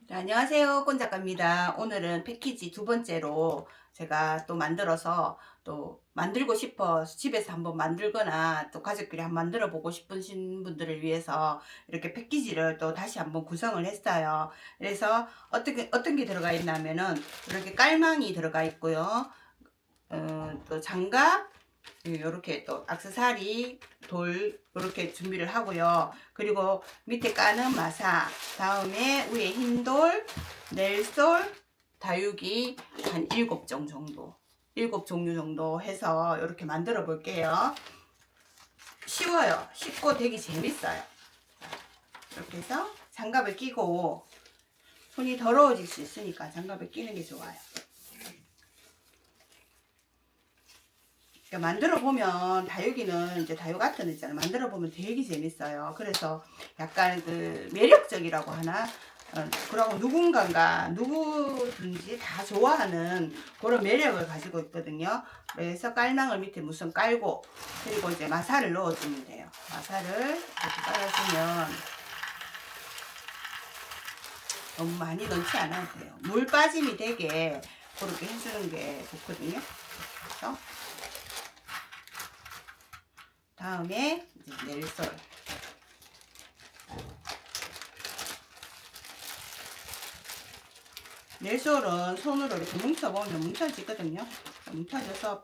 네, 안녕하세요. 꼰 작가입니다. 오늘은 패키지 두 번째로 제가 또 만들어서 또 만들고 싶어 집에서 한번 만들거나 또 가족끼리 한번 만들어 보고 싶으신 분들을 위해서 이렇게 패키지를 또 다시 한번 구성을 했어요. 그래서 어떤 게 들어가 있냐면은 이렇게 깔망이 들어가 있고요. 또 장갑, 이렇게 또 액세서리, 돌 이렇게 준비를 하고요. 그리고 밑에 까는 마사, 다음에 위에 흰돌, 넬솔, 다육이 한 7종 정도, 7종류 정도 해서 이렇게 만들어 볼게요. 쉬워요. 쉽고 되게 재밌어요. 이렇게 해서 장갑을 끼고, 손이 더러워질 수 있으니까 장갑을 끼는 게 좋아요. 그러니까 만들어 보면 다육이는 이제 다육 아트는 있잖아요. 만들어 보면 되게 재밌어요. 그래서 약간 그 매력적이라고 하나? 그러고 누구든지 다 좋아하는 그런 매력을 가지고 있거든요. 그래서 깔망을 밑에 무슨 깔고, 그리고 이제 마사를 넣어주면 돼요. 마사를 이렇게 깔아주면 너무 많이 넣지 않아도 돼요. 물 빠짐이 되게 그렇게 해주는 게 좋거든요. 그래서 다음에 이제 넬솔. 넬솔은 손으로 이렇게 뭉쳐보면 뭉쳐지거든요. 뭉쳐져서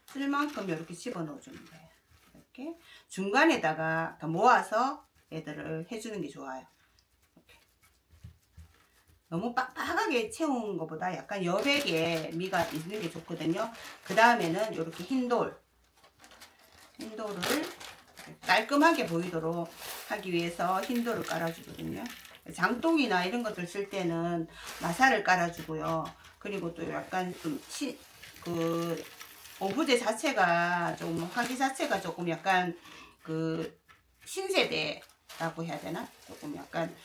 쓸 만큼 이렇게 집어 넣어주면 돼요. 이렇게 중간에다가 모아서 얘들을 해주는 게 좋아요. 이렇게. 너무 빡빡하게 채우는 것보다 약간 여백에 미가 있는 게 좋거든요. 그 다음에는 이렇게 흰돌을 깔끔하게 보이도록 하기 위해서 흰돌을 깔아주거든요. 장독이나 이런 것들 쓸 때는 마사를 깔아주고요. 그리고 또 약간 좀 그 오브제 자체가 좀 화기 자체가 조금 약간 그 신세대라고 해야 되나? 조금 약간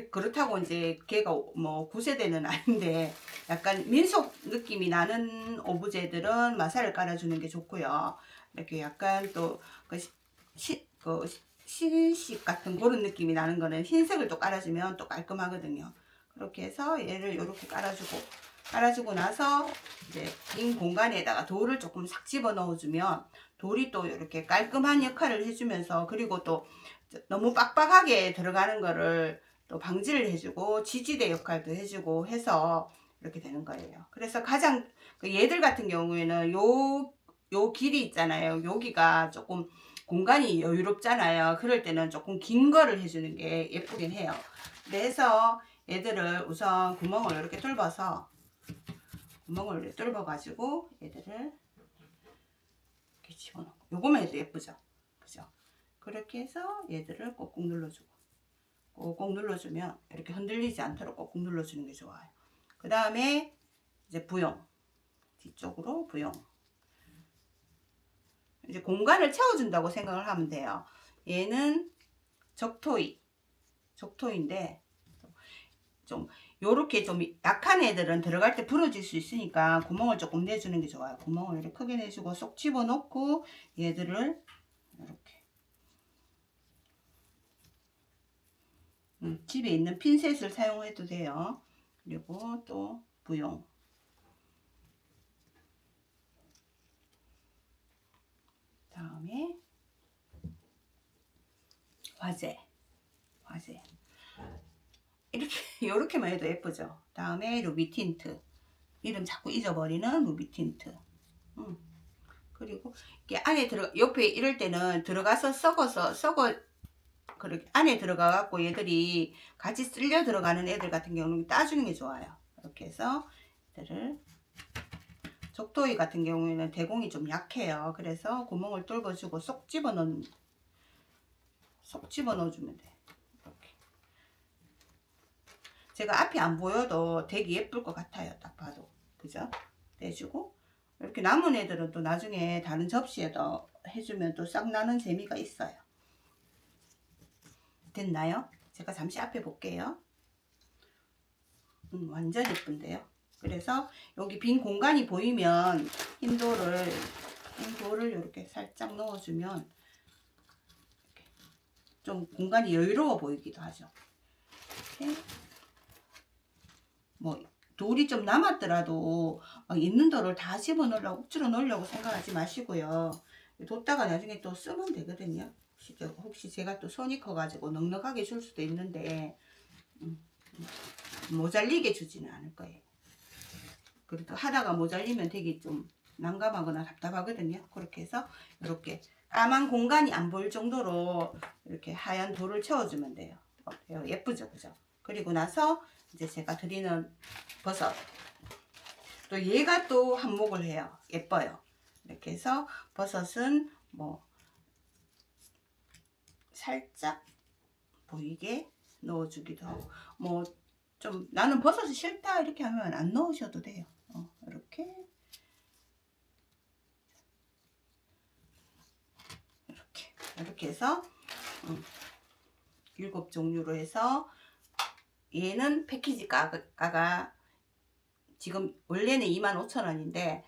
그렇다고 이제 걔가 뭐 9세대는 아닌데 약간 민속 느낌이 나는 오브제들은 마사를 깔아주는 게 좋고요. 이렇게 약간 또그 신식 같은 그런 느낌이 나는 거는 흰색을 또 깔아주면 또 깔끔하거든요. 그렇게 해서 얘를 이렇게 깔아주고 나서 이제 빈 공간에다가 돌을 조금 싹 집어 넣어주면 돌이 또 이렇게 깔끔한 역할을 해주면서, 그리고 또 너무 빡빡하게 들어가는 거를 또 방지를 해주고 지지대 역할도 해주고 해서 이렇게 되는 거예요. 그래서 가장 얘들 같은 경우에는 요 길이 있잖아요. 여기가 조금 공간이 여유롭잖아요. 그럴 때는 조금 긴 거를 해주는 게 예쁘긴 해요. 그래서 얘들을 우선 구멍을 이렇게 뚫어 가지고 얘들을 이렇게 집어넣고, 요거만 해도 예쁘죠. 그죠? 그렇게 해서 얘들을 꼭꼭 눌러주고, 꼭꼭 눌러주면 이렇게 흔들리지 않도록 꼭꼭 눌러주는 게 좋아요. 그 다음에 이제 부용, 뒤쪽으로 부용. 이제 공간을 채워준다고 생각을 하면 돼요. 얘는 적토이인데 좀 요렇게 좀 약한 애들은 들어갈 때 부러질 수 있으니까 구멍을 조금 내주는 게 좋아요. 구멍을 이렇게 크게 내주고 쏙 집어넣고 얘들을 이렇게 집에 있는 핀셋을 사용해도 돼요. 그리고 또 부용, 다음에 화재 이렇게 이렇게만 해도 예쁘죠. 다음에 루비 틴트, 이름 자꾸 잊어버리는 루비 틴트. 그리고 이게 안에 옆에 이럴 때는 들어가서 그렇게 안에 들어가 갖고 얘들이 같이 쓸려 들어가는 애들 같은 경우는 따주는 게 좋아요. 이렇게 해서 얘들을, 적토이 같은 경우에는 대공이 좀 약해요. 그래서 구멍을 뚫어주고 쏙 집어넣어주면 돼. 이렇게. 제가 앞이 안 보여도 되게 예쁠 것 같아요. 딱 봐도. 그죠? 떼주고. 이렇게 남은 애들은 또 나중에 다른 접시에다 해주면 또 싹 나는 재미가 있어요. 됐나요? 제가 잠시 앞에 볼게요. 완전 예쁜데요. 그래서 여기 빈 공간이 보이면 흰돌을 이렇게 살짝 넣어주면 좀 공간이 여유로워 보이기도 하죠. 이렇게 뭐 돌이 좀 남았더라도 막 있는 돌을 다 집어넣으려고 억지로 넣으려고 생각하지 마시고요. 뒀다가 나중에 또 쓰면 되거든요. 혹시 제가 또 손이 커가지고 넉넉하게 줄 수도 있는데 모자리게 주지는 않을 거예요. 그래도 하다가 모자리면 되게 좀 난감하거나 답답하거든요. 그렇게 해서 이렇게 까만 공간이 안 보일 정도로 이렇게 하얀 돌을 채워주면 돼요. 예쁘죠, 그죠? 그리고 나서 이제 제가 드리는 버섯, 또 얘가 또 한몫을 해요. 예뻐요. 이렇게 해서 버섯은 뭐 살짝 보이게 넣어주기도 하고, 뭐 좀 나는 버섯이 싫다 이렇게 하면 안 넣으셔도 돼요. 이렇게 해서 7종류로 해서, 얘는 패키지 가가 지금 원래는 25,000원인데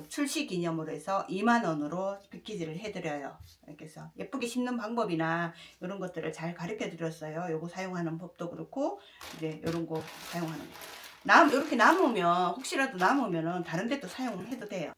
출시 기념으로 해서 20,000원으로 패키지를 해드려요. 이렇게 해서 예쁘게 심는 방법이나 이런 것들을 잘 가르쳐 드렸어요. 요거 사용하는 법도 그렇고 이제 이런 거 사용하는 거. 이렇게 남으면, 혹시라도 남으면은 다른 데 또 사용을 해도 돼요.